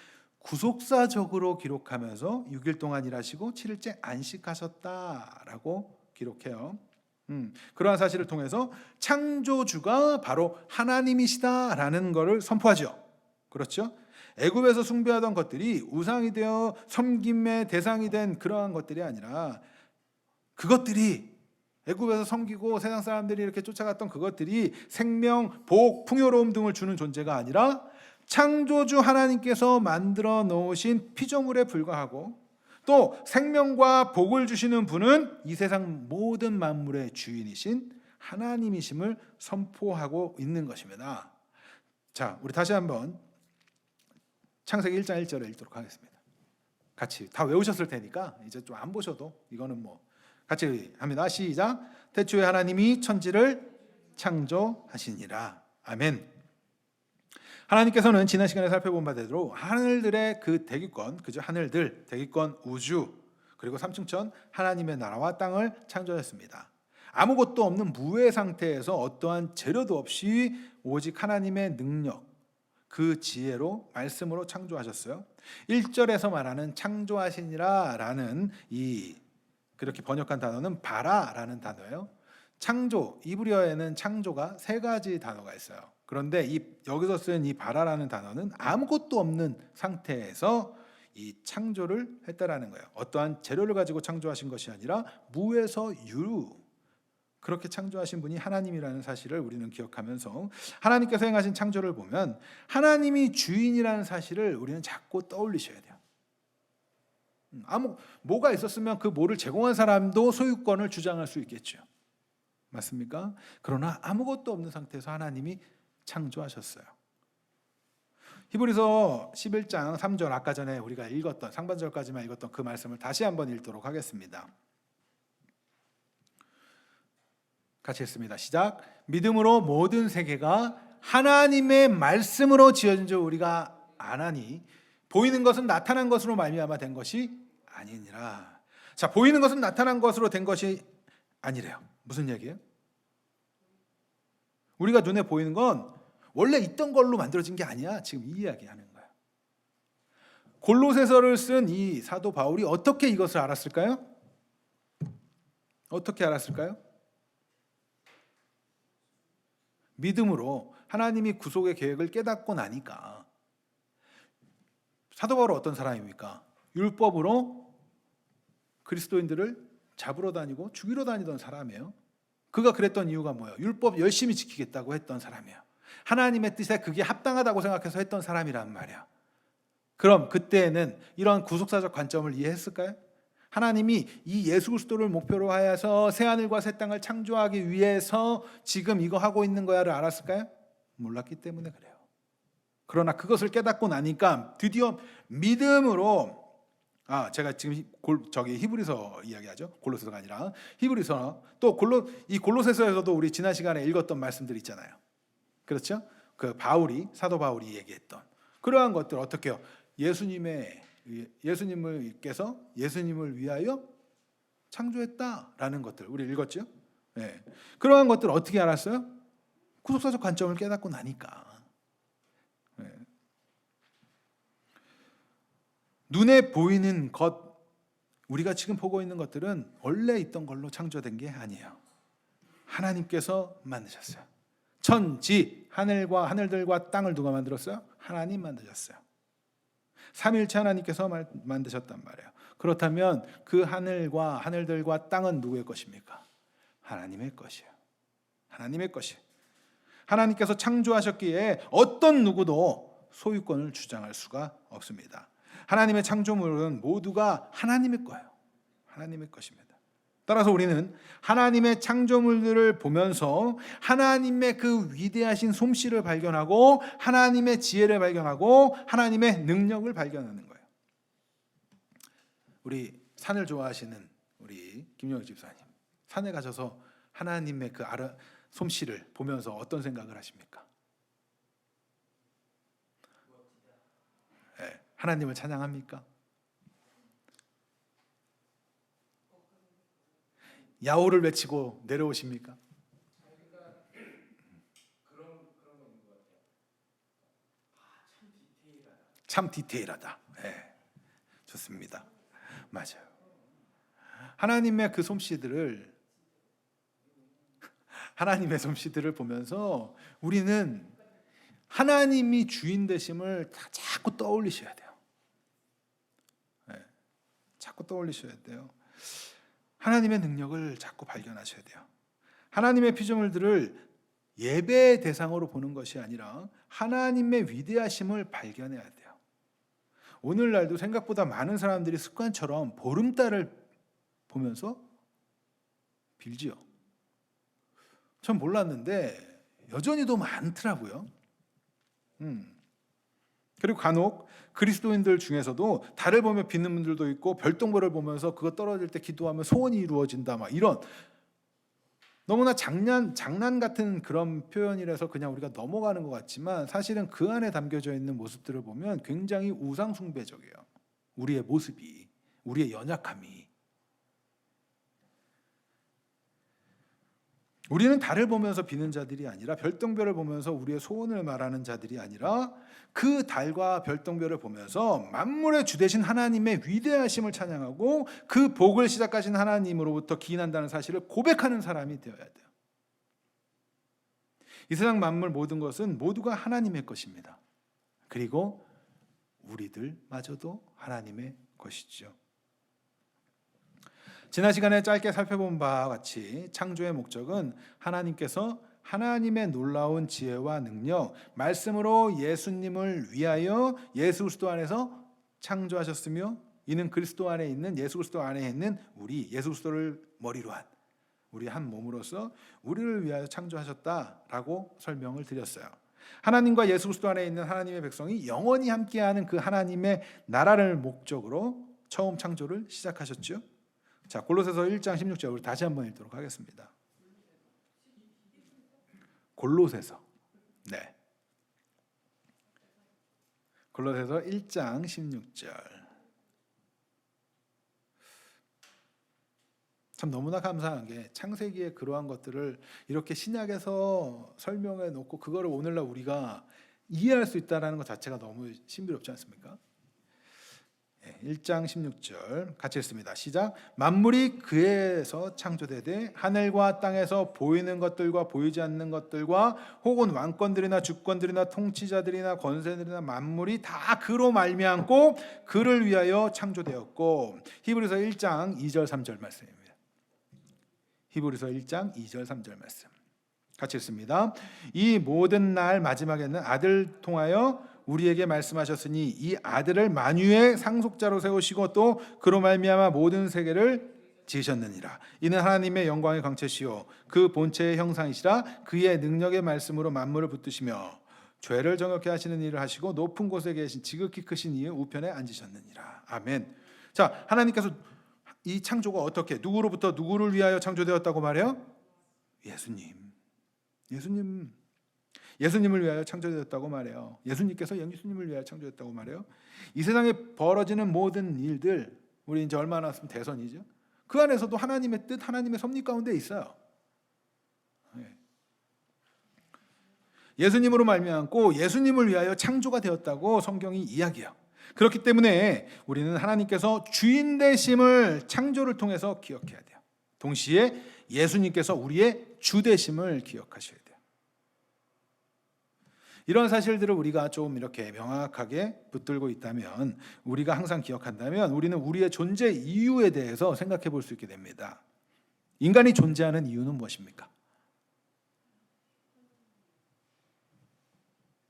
구속사적으로 기록하면서 6일 동안 일하시고 7일째 안식하셨다라고 기록해요. 그러한 사실을 통해서 창조주가 바로 하나님이시다라는 것을 선포하죠. 그렇죠? 애굽에서 숭배하던 것들이 우상이 되어 섬김의 대상이 된 그러한 것들이 아니라, 그것들이 애굽에서 섬기고 세상 사람들이 이렇게 쫓아갔던 그것들이 생명, 복, 풍요로움 등을 주는 존재가 아니라 창조주 하나님께서 만들어 놓으신 피조물에 불과하고, 또 생명과 복을 주시는 분은 이 세상 모든 만물의 주인이신 하나님이심을 선포하고 있는 것입니다. 자, 우리 다시 한번 창세기 1장 1절을 읽도록 하겠습니다. 같이 다 외우셨을 테니까 이제 좀 안 보셔도 이거는 뭐 같이 합니다. 시작. 태초에 하나님이 천지를 창조하시니라. 아멘. 하나님께서는 지난 시간에 살펴본 바대로 하늘들의 그 대기권, 그죠? 하늘들, 대기권, 우주, 그리고 삼층천 하나님의 나라와 땅을 창조했습니다. 아무것도 없는 무의 상태에서 어떠한 재료도 없이 오직 하나님의 능력, 그 지혜로 말씀으로 창조하셨어요. 1절에서 말하는 창조하시니라 라는 이 그렇게 번역한 단어는 바라라는 단어예요. 창조, 이브리어에는 창조가 세 가지 단어가 있어요. 그런데 여기서 쓴 이 바라라는 단어는 아무것도 없는 상태에서 이 창조를 했다라는 거예요. 어떠한 재료를 가지고 창조하신 것이 아니라 무에서 유, 그렇게 창조하신 분이 하나님이라는 사실을 우리는 기억하면서 하나님께서 행하신 창조를 보면 하나님이 주인이라는 사실을 우리는 자꾸 떠올리셔야 돼요. 뭐가 있었으면 그 뭐를 제공한 사람도 소유권을 주장할 수 있겠죠. 맞습니까? 그러나 아무것도 없는 상태에서 하나님이 창조하셨어요. 히브리서 11장 3절, 아까 전에 우리가 읽었던 상반절까지만 읽었던 그 말씀을 다시 한번 읽도록 하겠습니다. 같이 읽습니다. 시작. 믿음으로 모든 세계가 하나님의 말씀으로 지어진 줄 우리가 아나니 보이는 것은 나타난 것으로 말미암아 된 것이 아니니라. 자, 보이는 것은 나타난 것으로 된 것이 아니래요. 무슨 얘기예요? 우리가 눈에 보이는 건 원래 있던 걸로 만들어진 게 아니야. 지금 이 이야기하는 거야. 골로새서를 쓴 이 사도 바울이 어떻게 이것을 알았을까요? 어떻게 알았을까요? 믿음으로 하나님이 구속의 계획을 깨닫고 나니까. 사도 바울은 어떤 사람입니까? 율법으로 그리스도인들을 잡으러 다니고 죽이러 다니던 사람이에요. 그가 그랬던 이유가 뭐예요? 율법 열심히 지키겠다고 했던 사람이에요. 하나님의 뜻에 그게 합당하다고 생각해서 했던 사람이란 말이야. 그럼 그때는 이런 구속사적 관점을 이해했을까요? 하나님이 이 예수 그리스도를 목표로 하여서 새하늘과 새 땅을 창조하기 위해서 지금 이거 하고 있는 거야를 알았을까요? 몰랐기 때문에 그래요. 그러나 그것을 깨닫고 나니까 드디어 믿음으로, 제가 지금 저기 히브리서 이야기하죠. 골로새서가 아니라 히브리서, 또 이 골로새서에서도 우리 지난 시간에 읽었던 말씀들 있잖아요. 그렇죠? 그 사도 바울이 얘기했던 그러한 것들 어떻게 해요? 예수님께서 예수님을 위하여 창조했다라는 것들 우리 읽었죠? 네. 그러한 것들 어떻게 알았어요? 구속사적 관점을 깨닫고 나니까. 네. 눈에 보이는 것, 우리가 지금 보고 있는 것들은 원래 있던 걸로 창조된 게 아니에요. 하나님께서 만드셨어요. 천지, 하늘들과 땅을 누가 만들었어요? 하나님 만드셨어요. 삼일체 하나님께서 만드셨단 말이에요. 그렇다면 그 하늘들과 땅은 누구의 것입니까? 하나님의 것이에요. 하나님의 것이에요. 하나님께서 창조하셨기에 어떤 누구도 소유권을 주장할 수가 없습니다. 하나님의 창조물은 모두가 하나님의 거예요. 하나님의 것입니다. 따라서 우리는 하나님의 창조물들을 보면서 하나님의 그 위대하신 솜씨를 발견하고 하나님의 지혜를 발견하고 하나님의 능력을 발견하는 거예요. 우리 산을 좋아하시는 우리 김영희 집사님, 산에 가셔서 하나님의 그 솜씨를 보면서 어떤 생각을 하십니까? 네, 하나님을 찬양합니까? 야호를 외치고 내려오십니까? 참 디테일하다. 네, 좋습니다. 맞아요. 하나님의 그 솜씨들을 보면서 우리는 하나님이 주인 되심을 자꾸 떠올리셔야 돼요. 네, 자꾸 떠올리셔야 돼요. 하나님의 능력을 자꾸 발견하셔야 돼요. 하나님의 피조물들을 예배의 대상으로 보는 것이 아니라 하나님의 위대하심을 발견해야 돼요. 오늘날도 생각보다 많은 사람들이 습관처럼 보름달을 보면서 빌지요. 전 몰랐는데 여전히도 많더라고요. 그리고 간혹 그리스도인들 중에서도 달을 보며 빚는 분들도 있고 별똥별을 보면서 그거 떨어질 때 기도하면 소원이 이루어진다 막 이런 너무나 장난 같은 그런 표현이라서 그냥 우리가 넘어가는 것 같지만 사실은 그 안에 담겨져 있는 모습들을 보면 굉장히 우상숭배적이에요. 우리의 모습이, 우리의 연약함이. 우리는 달을 보면서 비는 자들이 아니라 별똥별을 보면서 우리의 소원을 말하는 자들이 아니라 그 달과 별똥별을 보면서 만물의 주 되신 하나님의 위대하심을 찬양하고 그 복을 시작하신 하나님으로부터 기인한다는 사실을 고백하는 사람이 되어야 돼요. 이 세상 만물 모든 것은 모두가 하나님의 것입니다. 그리고 우리들마저도 하나님의 것이죠. 지난 시간에 짧게 살펴본 바와 같이 창조의 목적은 하나님께서 하나님의 놀라운 지혜와 능력, 말씀으로 예수님을 위하여 예수 그리스도 안에서 창조하셨으며 이는 그리스도 안에 있는 예수 그리스도 안에 있는 우리 예수 그리스도를 머리로 한 우리 한 몸으로서 우리를 위하여 창조하셨다라고 설명을 드렸어요. 하나님과 예수 그리스도 안에 있는 하나님의 백성이 영원히 함께하는 그 하나님의 나라를 목적으로 처음 창조를 시작하셨죠. 자, 골로새서 1장 16절 우리 다시 한번 읽도록 하겠습니다. 골로새서. 네. 골로새서 1장 16절. 참 너무나 감사한 게 창세기의 그러한 것들을 이렇게 신약에서 설명해 놓고 그거를 오늘날 우리가 이해할 수 있다는 것 자체가 너무 신비롭지 않습니까? 1장 16절 같이 읽습니다. 시작. 만물이 그에서 창조되되 하늘과 땅에서 보이는 것들과 보이지 않는 것들과 혹은 왕권들이나 주권들이나 통치자들이나 권세들이나 만물이 다 그로 말미암고 그를 위하여 창조되었고. 히브리서 1장 2절 3절 말씀입니다. 히브리서 1장 2절 3절 말씀 같이 읽습니다. 이 모든 날 마지막에는 아들 통하여 우리에게 말씀하셨으니 이 아들을 만유의 상속자로 세우시고 또 그로 말미암아 모든 세계를 지으셨느니라. 이는 하나님의 영광의 광채시요 그 본체의 형상이시라. 그의 능력의 말씀으로 만물을 붙드시며 죄를 정욕케 하시는 일을 하시고 높은 곳에 계신 지극히 크신 이의 우편에 앉으셨느니라. 아멘. 자, 하나님께서 이 창조가 어떻게 누구로부터 누구를 위하여 창조되었다고 말해요? 예수님을 위하여 창조되었다고 말해요. 예수님께서 예수님을 위하여 창조되었다고 말해요. 이 세상에 벌어지는 모든 일들, 우리 이제 얼마 남았으면 대선이죠. 그 안에서도 하나님의 뜻, 하나님의 섭리 가운데 있어요. 예수님으로 말미암고 예수님을 위하여 창조가 되었다고 성경이 이야기해요. 그렇기 때문에 우리는 하나님께서 주인 되심을 창조를 통해서 기억해야 돼요. 동시에 예수님께서 우리의 주 되심을 기억하셔야 돼요. 이런 사실들을 우리가 좀 이렇게 명확하게 붙들고 있다면, 우리가 항상 기억한다면 우리는 우리의 존재 이유에 대해서 생각해 볼 수 있게 됩니다. 인간이 존재하는 이유는 무엇입니까?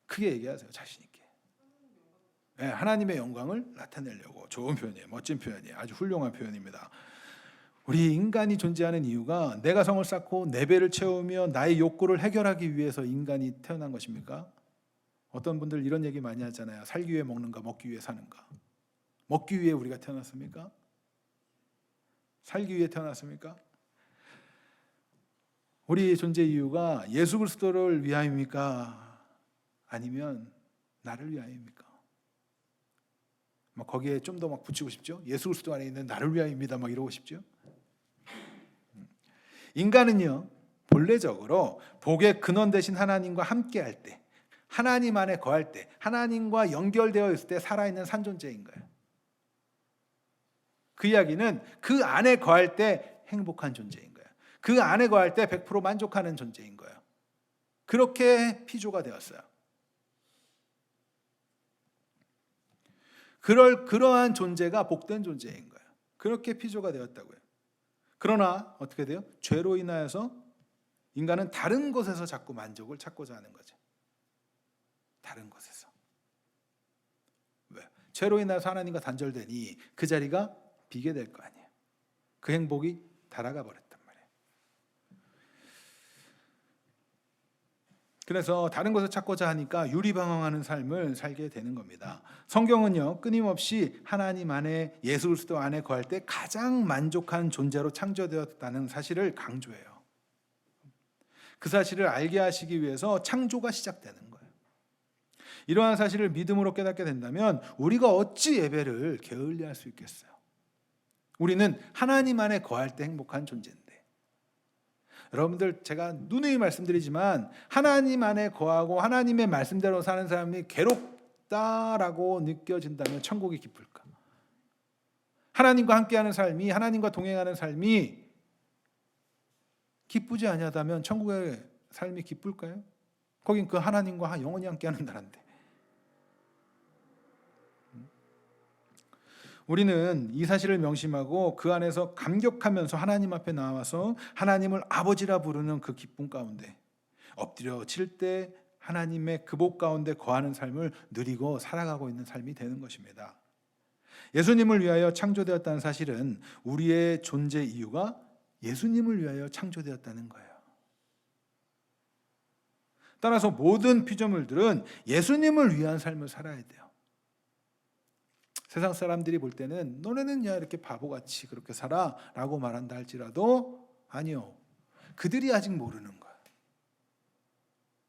크게 얘기하세요. 자신 있게. 네, 하나님의 영광을 나타내려고. 좋은 표현이에요. 멋진 표현이에요. 아주 훌륭한 표현입니다. 우리 인간이 존재하는 이유가 내가 성을 쌓고 내 배를 채우며 나의 욕구를 해결하기 위해서 인간이 태어난 것입니까? 어떤 분들 이런 얘기 많이 하잖아요. 살기 위해 먹는가, 먹기 위해 사는가. 먹기 위해 우리가 태어났습니까? 살기 위해 태어났습니까? 우리 존재 이유가 예수 그리스도를 위하여입니까? 아니면 나를 위하여입니까? 막 거기에 좀 더 막 붙이고 싶죠? 예수 그리스도 안에 있는 나를 위하여입니다. 막 이러고 싶죠? 인간은요, 본래적으로 복의 근원 되신 하나님과 함께 할 때, 하나님 안에 거할 때, 하나님과 연결되어 있을 때 살아있는 산존재인 거예요. 그 이야기는 그 안에 거할 때 행복한 존재인 거예요. 그 안에 거할 때 100% 만족하는 존재인 거예요. 그렇게 피조가 되었어요. 그러한 존재가 복된 존재인 거예요. 그렇게 피조가 되었다고요. 그러나 어떻게 돼요? 죄로 인하여서 인간은 다른 곳에서 자꾸 만족을 찾고자 하는 거죠. 다른 곳에서. 왜? 죄로 인하여서 하나님과 단절되니 그 자리가 비게 될 거 아니에요. 그 행복이 달아가 버렸단 말이에요. 그래서 다른 것을 찾고자 하니까 유리방황하는 삶을 살게 되는 겁니다. 성경은요, 끊임없이 하나님 안에, 예수 그리스도 안에 거할 때 가장 만족한 존재로 창조되었다는 사실을 강조해요. 그 사실을 알게 하시기 위해서 창조가 시작되는 거예요. 이러한 사실을 믿음으로 깨닫게 된다면 우리가 어찌 예배를 게을리할 수 있겠어요? 우리는 하나님 안에 거할 때 행복한 존재인데, 여러분들, 제가 누누이 말씀드리지만 하나님 안에 거하고 하나님의 말씀대로 사는 사람이 괴롭다라고 느껴진다면 천국이 기쁠까? 하나님과 함께하는 삶이, 하나님과 동행하는 삶이 기쁘지 아니하다면 천국의 삶이 기쁠까요? 거긴 그 하나님과 영원히 함께하는 나라인데. 우리는 이 사실을 명심하고 그 안에서 감격하면서 하나님 앞에 나와서 하나님을 아버지라 부르는 그 기쁨 가운데 엎드려 칠 때 하나님의 그 복 가운데 거하는 삶을 누리고 살아가고 있는 삶이 되는 것입니다. 예수님을 위하여 창조되었다는 사실은 우리의 존재 이유가 예수님을 위하여 창조되었다는 거예요. 따라서 모든 피조물들은 예수님을 위한 삶을 살아야 돼요. 세상 사람들이 볼 때는 너네는 야 이렇게 바보같이 그렇게 살아 라고 말한다 할지라도 아니요, 그들이 아직 모르는 거예요.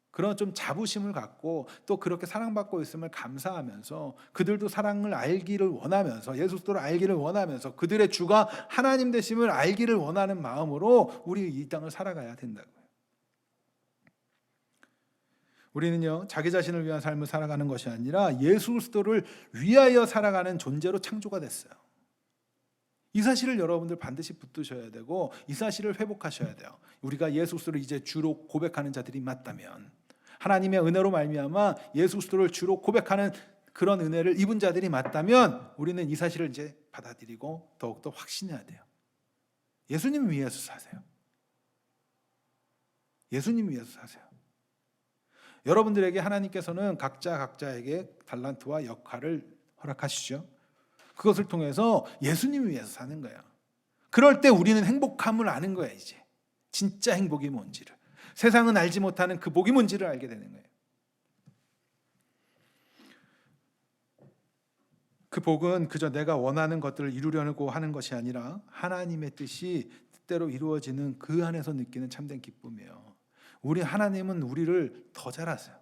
그런 좀 자부심을 갖고 또 그렇게 사랑받고 있음을 감사하면서 그들도 사랑을 알기를 원하면서 예수 그리스도를 알기를 원하면서 그들의 주가 하나님 되심을 알기를 원하는 마음으로 우리 이 땅을 살아가야 된다고요. 우리는요, 자기 자신을 위한 삶을 살아가는 것이 아니라 예수 그리스도를 위하여 살아가는 존재로 창조가 됐어요. 이 사실을 여러분들 반드시 붙드셔야 되고 이 사실을 회복하셔야 돼요. 우리가 예수 그리스도를 이제 주로 고백하는 자들이 맞다면, 하나님의 은혜로 말미암아 예수 그리스도를 주로 고백하는 그런 은혜를 입은 자들이 맞다면 우리는 이 사실을 이제 받아들이고 더욱더 확신해야 돼요. 예수님 위해서 사세요. 예수님 위해서 사세요. 여러분들에게 하나님께서는 각자에게 달란트와 역할을 허락하시죠. 그것을 통해서 예수님 위해서 사는 거예요. 그럴 때 우리는 행복함을 아는 거예요. 이제 진짜 행복이 뭔지를, 세상은 알지 못하는 그 복이 뭔지를 알게 되는 거예요. 그 복은 그저 내가 원하는 것들을 이루려고 하는 것이 아니라 하나님의 뜻대로 이루어지는 그 안에서 느끼는 참된 기쁨이에요. 우리 하나님은 우리를 더 잘 아세요.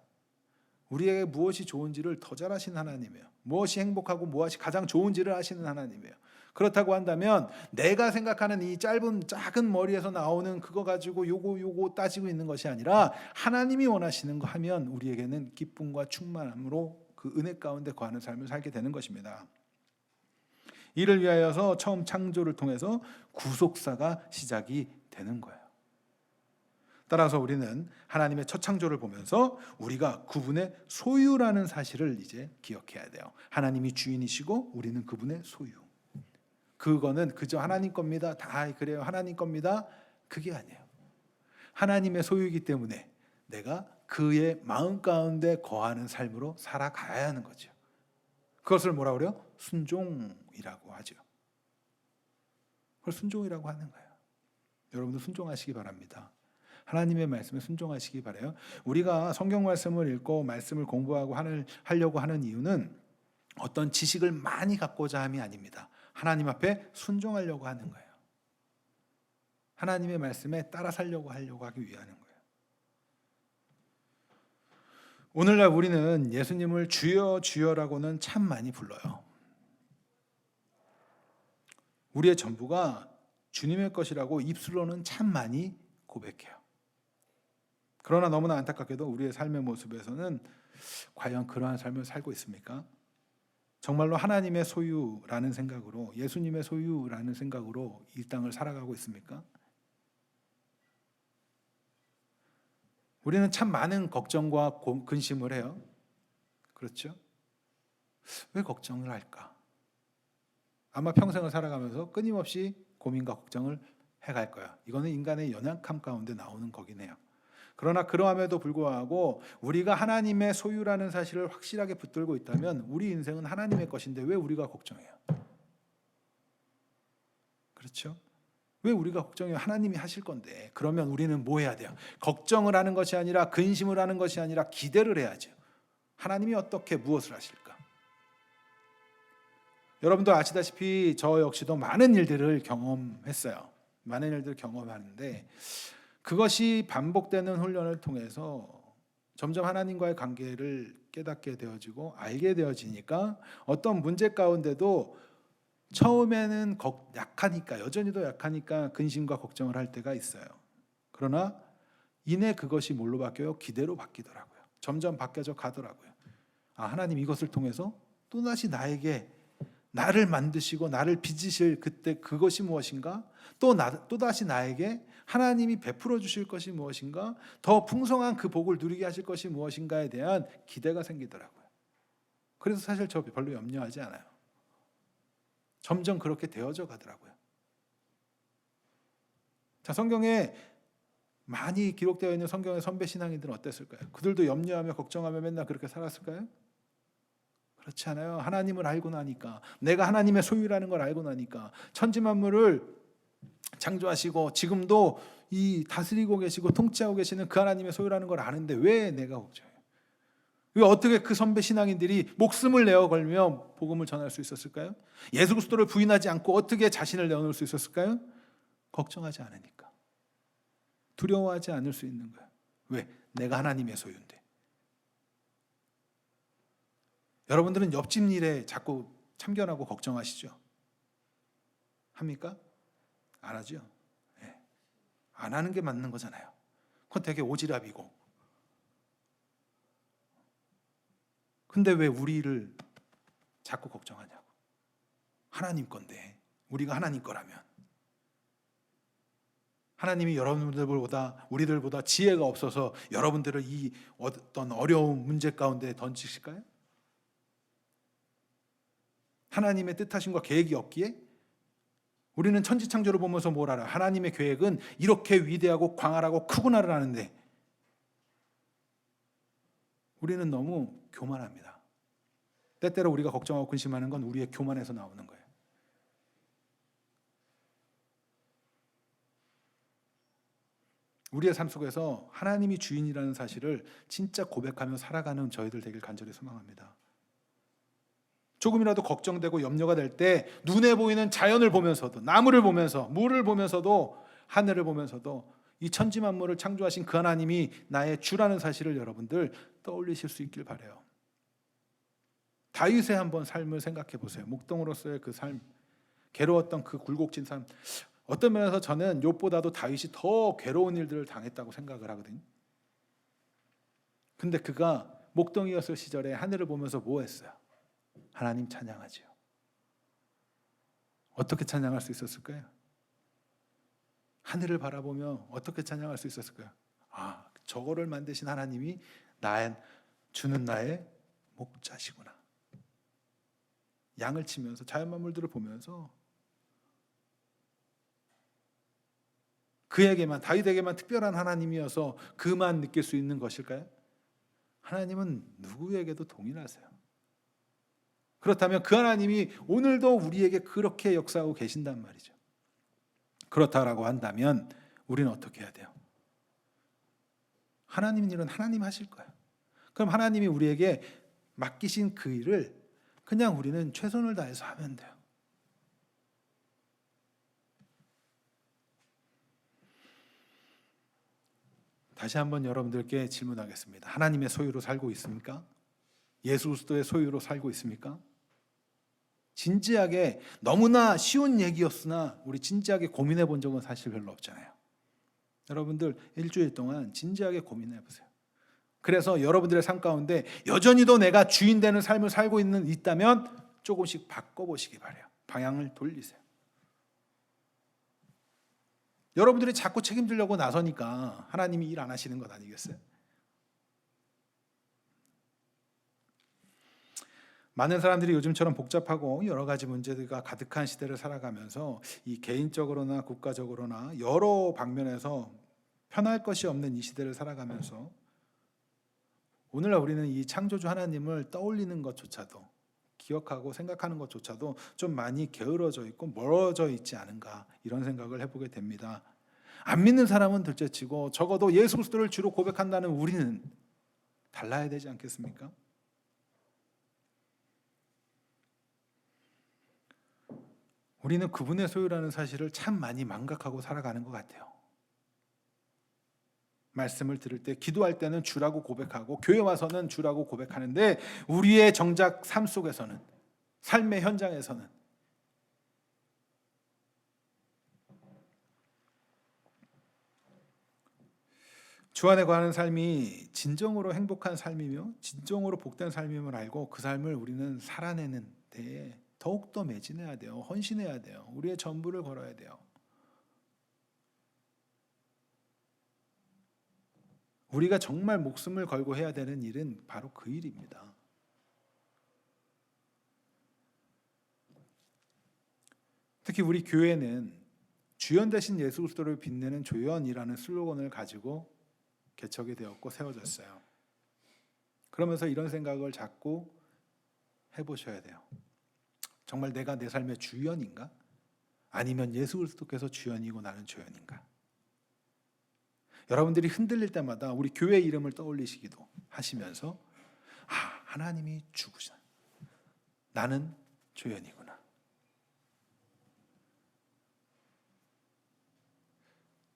우리에게 무엇이 좋은지를 더 잘 아시는 하나님이에요. 무엇이 행복하고 무엇이 가장 좋은지를 아시는 하나님이에요. 그렇다고 한다면 내가 생각하는 이 작은 머리에서 나오는 그거 가지고 요거 따지고 있는 것이 아니라 하나님이 원하시는 거 하면 우리에게는 기쁨과 충만함으로 그 은혜 가운데 거하는 삶을 살게 되는 것입니다. 이를 위하여서 처음 창조를 통해서 구속사가 시작이 되는 거예요. 따라서 우리는 하나님의 첫 창조를 보면서 우리가 그분의 소유라는 사실을 이제 기억해야 돼요. 하나님이 주인이시고 우리는 그분의 소유. 그거는 그저 하나님 겁니다. 다 그래요. 하나님 겁니다. 그게 아니에요. 하나님의 소유이기 때문에 내가 그의 마음 가운데 거하는 삶으로 살아가야 하는 거죠. 그것을 뭐라고 그래요? 순종이라고 하죠. 그걸 순종이라고 하는 거예요. 여러분들 순종하시기 바랍니다. 하나님의 말씀에 순종하시기 바라요. 우리가 성경 말씀을 읽고 말씀을 공부하고 하려고 하는 이유는 어떤 지식을 많이 갖고자 함이 아닙니다. 하나님 앞에 순종하려고 하는 거예요. 하나님의 말씀에 따라 하려고 하기 위하는 거예요. 오늘날 우리는 예수님을 주여 주여라고는 참 많이 불러요. 우리의 전부가 주님의 것이라고 입술로는 참 많이 고백해요. 그러나 너무나 안타깝게도 우리의 삶의 모습에서는 과연 그러한 삶을 살고 있습니까? 정말로 하나님의 소유라는 생각으로, 예수님의 소유라는 생각으로 이 땅을 살아가고 있습니까? 우리는 참 많은 걱정과 근심을 해요. 그렇죠? 왜 걱정을 할까? 아마 평생을 살아가면서 끊임없이 고민과 걱정을 해갈 거야. 이거는 인간의 연약함 가운데 나오는 거긴 해요. 그러나 그러함에도 불구하고 우리가 하나님의 소유라는 사실을 확실하게 붙들고 있다면 우리 인생은 하나님의 것인데 왜 우리가 걱정해요? 그렇죠? 왜 우리가 걱정해요? 하나님이 하실 건데. 그러면 우리는 뭐 해야 돼요? 걱정을 하는 것이 아니라, 근심을 하는 것이 아니라 기대를 해야죠. 하나님이 어떻게 무엇을 하실까? 여러분도 아시다시피 저 역시도 많은 일들을 경험했어요. 많은 일들을 경험하는데 그것이 반복되는 훈련을 통해서 점점 하나님과의 관계를 깨닫게 되어지고 알게 되어지니까 어떤 문제 가운데도 처음에는 약하니까, 여전히도 약하니까 근심과 걱정을 할 때가 있어요. 그러나 이내 그것이 뭘로 바뀌어요? 기대로 바뀌더라고요. 점점 바뀌어져 가더라고요. 아, 하나님 이것을 통해서 또다시 나를 만드시고 나를 빚으실 그때 그것이 무엇인가? 또다시 나에게 하나님이 베풀어 주실 것이 무엇인가? 더 풍성한 그 복을 누리게 하실 것이 무엇인가에 대한 기대가 생기더라고요. 그래서 사실 저 별로 염려하지 않아요. 점점 그렇게 되어져 가더라고요. 자, 성경에 많이 기록되어 있는 성경의 선배 신앙인들은 어땠을까요? 그들도 염려하며 걱정하며 맨날 그렇게 살았을까요? 그렇지 않아요. 하나님을 알고 나니까, 내가 하나님의 소유라는 걸 알고 나니까, 천지 만물을 창조하시고 지금도 이 다스리고 계시고 통치하고 계시는 그 하나님의 소유라는 걸 아는데 왜 내가 걱정해요? 왜 어떻게 그 선배 신앙인들이 목숨을 내어 걸며 복음을 전할 수 있었을까요? 예수 그리스도를 부인하지 않고 어떻게 자신을 내어놓을 수 있었을까요? 걱정하지 않으니까. 두려워하지 않을 수 있는 거예요. 왜? 내가 하나님의 소유인데. 여러분들은 옆집 일에 자꾸 참견하고 걱정하시죠? 합니까? 안 하죠? 네. 안 하는 게 맞는 거잖아요. 그건 되게 오지랖이고. 근데 왜 우리를 자꾸 걱정하냐고. 하나님 건데, 우리가 하나님 거라면. 하나님이 여러분들보다, 우리들보다 지혜가 없어서 여러분들을 이 어떤 어려운 문제 가운데 던지실까요? 하나님의 뜻하심과 계획이 없기에 우리는 천지창조를 보면서 뭘 알아? 하나님의 계획은 이렇게 위대하고 광활하고 크구나를 아는데 우리는 너무 교만합니다. 때때로 우리가 걱정하고 근심하는 건 우리의 교만에서 나오는 거예요. 우리의 삶 속에서 하나님이 주인이라는 사실을 진짜 고백하며 살아가는 저희들 되길 간절히 소망합니다. 조금이라도 걱정되고 염려가 될 때 눈에 보이는 자연을 보면서도, 나무를 보면서, 물을 보면서도, 하늘을 보면서도 이 천지 만물을 창조하신 그 하나님이 나의 주라는 사실을 여러분들 떠올리실 수 있길 바라요. 다윗의 한번 삶을 생각해 보세요. 목동으로서의 그 삶, 괴로웠던 그 굴곡진 삶. 어떤 면에서 저는 욥보다도 다윗이 더 괴로운 일들을 당했다고 생각을 하거든요. 근데 그가 목동이었을 시절에 하늘을 보면서 뭐 했어요? 하나님 찬양하지요. 어떻게 찬양할 수 있었을까요? 하늘을 바라보며 어떻게 찬양할 수 있었을까요? 아, 저거를 만드신 하나님이 나의 주는 나의 목자시구나. 양을 치면서 자연 만물들을 보면서 그에게만, 다윗에게만 특별한 하나님이어서 그만 느낄 수 있는 것일까요? 하나님은 누구에게도 동일하세요. 그렇다면 그 하나님이 오늘도 우리에게 그렇게 역사하고 계신단 말이죠. 그렇다라고 한다면 우리는 어떻게 해야 돼요? 하나님 일은 하나님 하실 거예요. 그럼 하나님이 우리에게 맡기신 그 일을 그냥 우리는 최선을 다해서 하면 돼요. 다시 한번 여러분들께 질문하겠습니다. 하나님의 소유로 살고 있습니까? 예수 그리스도의 소유로 살고 있습니까? 진지하게, 너무나 쉬운 얘기였으나 우리 진지하게 고민해 본 적은 사실 별로 없잖아요. 여러분들 일주일 동안 진지하게 고민해 보세요. 그래서 여러분들의 삶 가운데 여전히도 내가 주인 되는 삶을 살고 있다면 조금씩 바꿔보시기 바라요. 방향을 돌리세요. 여러분들이 자꾸 책임지려고 나서니까 하나님이 일 안 하시는 것 아니겠어요? 많은 사람들이 요즘처럼 복잡하고 여러 가지 문제가 가득한 시대를 살아가면서 이 개인적으로나 국가적으로나 여러 방면에서 편할 것이 없는 이 시대를 살아가면서 오늘날 우리는 이 창조주 하나님을 떠올리는 것조차도, 기억하고 생각하는 것조차도 좀 많이 게으러져 있고 멀어져 있지 않은가, 이런 생각을 해보게 됩니다. 안 믿는 사람은 둘째치고 적어도 예수 그리스도를 주로 고백한다는 우리는 달라야 되지 않겠습니까? 우리는 그분의 소유라는 사실을 참 많이 망각하고 살아가는 것 같아요. 말씀을 들을 때, 기도할 때는 주라고 고백하고 교회 와서는 주라고 고백하는데 우리의 정작 삶 속에서는, 삶의 현장에서는 주 안에 거하는 삶이 진정으로 행복한 삶이며 진정으로 복된 삶임을 알고 그 삶을 우리는 살아내는 데에 더욱더 매진해야 돼요. 헌신해야 돼요. 우리의 전부를 걸어야 돼요. 우리가 정말 목숨을 걸고 해야 되는 일은 바로 그 일입니다. 특히 우리 교회는 주연 대신 예수 그리스도를 빛내는 조연이라는 슬로건을 가지고 개척이 되었고 세워졌어요. 그러면서 이런 생각을 자꾸 해보셔야 돼요. 정말 내가 내 삶의 주연인가? 아니면 예수 그리스도께서 주연이고 나는 조연인가? 여러분들이 흔들릴 때마다 우리 교회 이름을 떠올리시기도 하시면서 하나님이 주구나, 나는 조연이구나.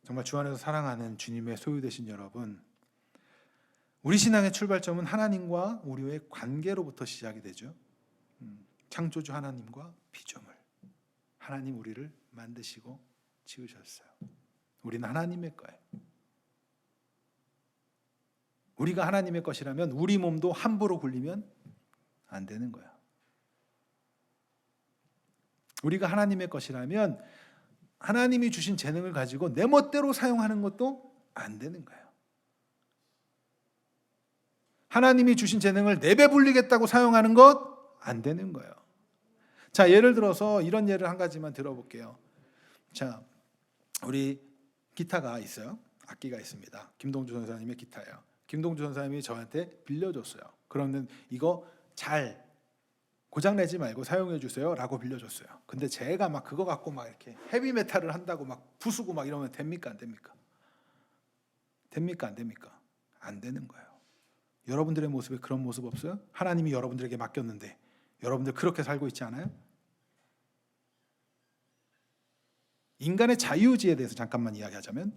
정말 주 안에서 사랑하는 주님의 소유되신 여러분, 우리 신앙의 출발점은 하나님과 우리의 관계로부터 시작이 되죠. 창조주 하나님과 피조물, 하나님 우리를 만드시고 지으셨어요. 우리는 하나님의 거예요. 우리가 하나님의 것이라면 우리 몸도 함부로 굴리면 안 되는 거예요. 우리가 하나님의 것이라면 하나님이 주신 재능을 가지고 내 멋대로 사용하는 것도 안 되는 거예요. 하나님이 주신 재능을 내 배불리겠다고 사용하는 것 안 되는 거예요. 자, 예를 들어서 이런 예를 한 가지만 들어볼게요. 자, 우리 기타가 있어요. 악기가 있습니다. 김동주 선생님의 기타예요. 김동주 선생님이 저한테 빌려줬어요. 그러면 이거 잘 고장내지 말고 사용해 주세요 라고 빌려줬어요. 근데 제가 막 그거 갖고 막 이렇게 헤비메탈을 한다고 막 부수고 막 이러면 됩니까? 안 됩니까? 됩니까? 안 됩니까? 안 되는 거예요. 여러분들의 모습에 그런 모습 없어요? 하나님이 여러분들에게 맡겼는데 여러분들 그렇게 살고 있지 않아요? 인간의 자유의지에 대해서 잠깐만 이야기하자면,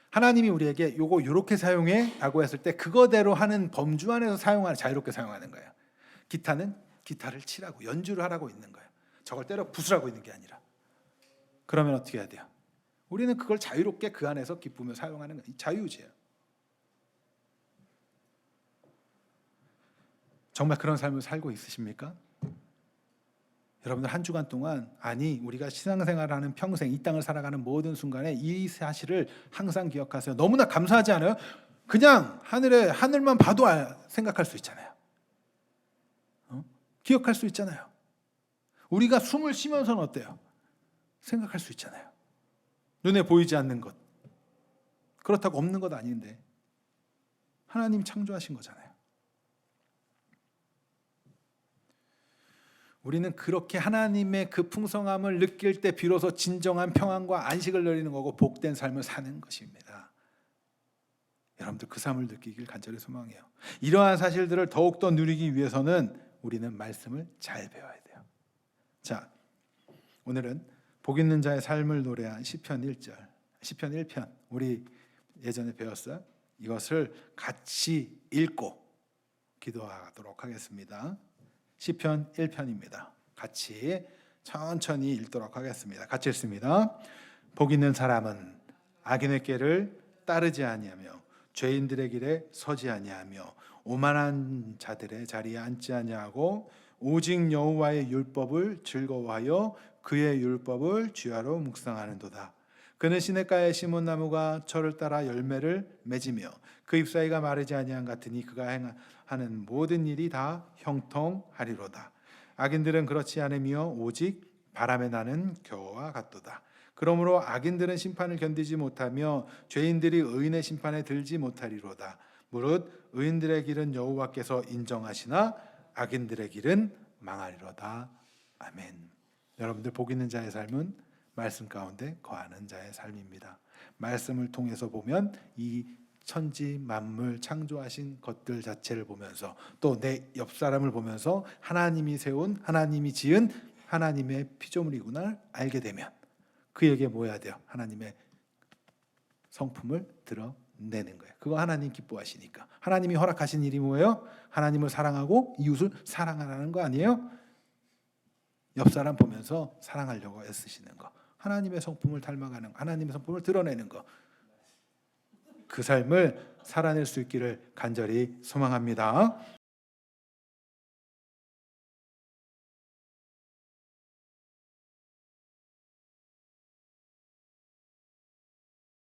하나님이 우리에게 요거 요렇게 사용해 라고 했을 때 그거대로 하는 범주 안에서 자유롭게 사용하는 거예요. 기타는 기타를 치라고, 연주를 하라고 있는 거예요. 저걸 때려 부수라고 있는 게 아니라. 그러면 어떻게 해야 돼요? 우리는 그걸 자유롭게 그 안에서 기쁘며 사용하는 거예요. 자유의지예요. 정말 그런 삶을 살고 있으십니까? 여러분들 한 주간 동안 우리가 신앙생활하는 평생 이 땅을 살아가는 모든 순간에 이 사실을 항상 기억하세요. 너무나 감사하지 않아요? 그냥 하늘만 봐도 생각할 수 있잖아요. 기억할 수 있잖아요. 우리가 숨을 쉬면서는 어때요? 생각할 수 있잖아요. 눈에 보이지 않는 것. 그렇다고 없는 것 아닌데 하나님 창조하신 거잖아요. 우리는 그렇게 하나님의 그 풍성함을 느낄 때 비로소 진정한 평안과 안식을 누리는 거고 복된 삶을 사는 것입니다. 여러분들 그 삶을 느끼길 간절히 소망해요. 이러한 사실들을 더욱더 누리기 위해서는 우리는 말씀을 잘 배워야 돼요. 자, 오늘은 복 있는 자의 삶을 노래한 시편 1절, 시편 1편 우리 예전에 배웠어요. 이것을 같이 읽고 기도하도록 하겠습니다. 시편 1편입니다. 같이 천천히 읽도록 하겠습니다. 같이 읽습니다. 복 있는 사람은 악인의 길을 따르지 아니하며 죄인들의 길에 서지 아니하며 오만한 자들의 자리에 앉지 아니하고 오직 여호와의 율법을 즐거워하여 그의 율법을 주야로 묵상하는도다. 그는 시냇가에 심은 나무가 철을 따라 열매를 맺으며 그 잎사귀가 마르지 아니한 같으니 그가 하는 모든 일이 다 형통하리로다. 악인들은 그렇지 않으며 오직 바람에 나는 겨와 같도다. 그러므로 악인들은 심판을 견디지 못하며 죄인들이 의인의 심판에 들지 못하리로다. 무릇 의인들의 길은 여호와께서 인정하시나 악인들의 길은 망하리로다. 아멘. 여러분들 복 있는 자의 삶은 말씀 가운데 거하는 자의 삶입니다. 말씀을 통해서 보면 이 천지 만물 창조하신 것들 자체를 보면서 또 내 옆 사람을 보면서 하나님이 세운 하나님이 지은 하나님의 피조물이구나 알게 되면 그에게 뭐 해야 돼요? 하나님의 성품을 드러내는 거예요. 그거 하나님 기뻐하시니까. 하나님이 허락하신 일이 뭐예요? 하나님을 사랑하고 이웃을 사랑하라는 거 아니에요? 옆 사람 보면서 사랑하려고 애쓰시는 거. 하나님의 성품을 닮아가는 거. 하나님의 성품을 드러내는 거. 그 삶을 살아낼 수 있기를 간절히 소망합니다.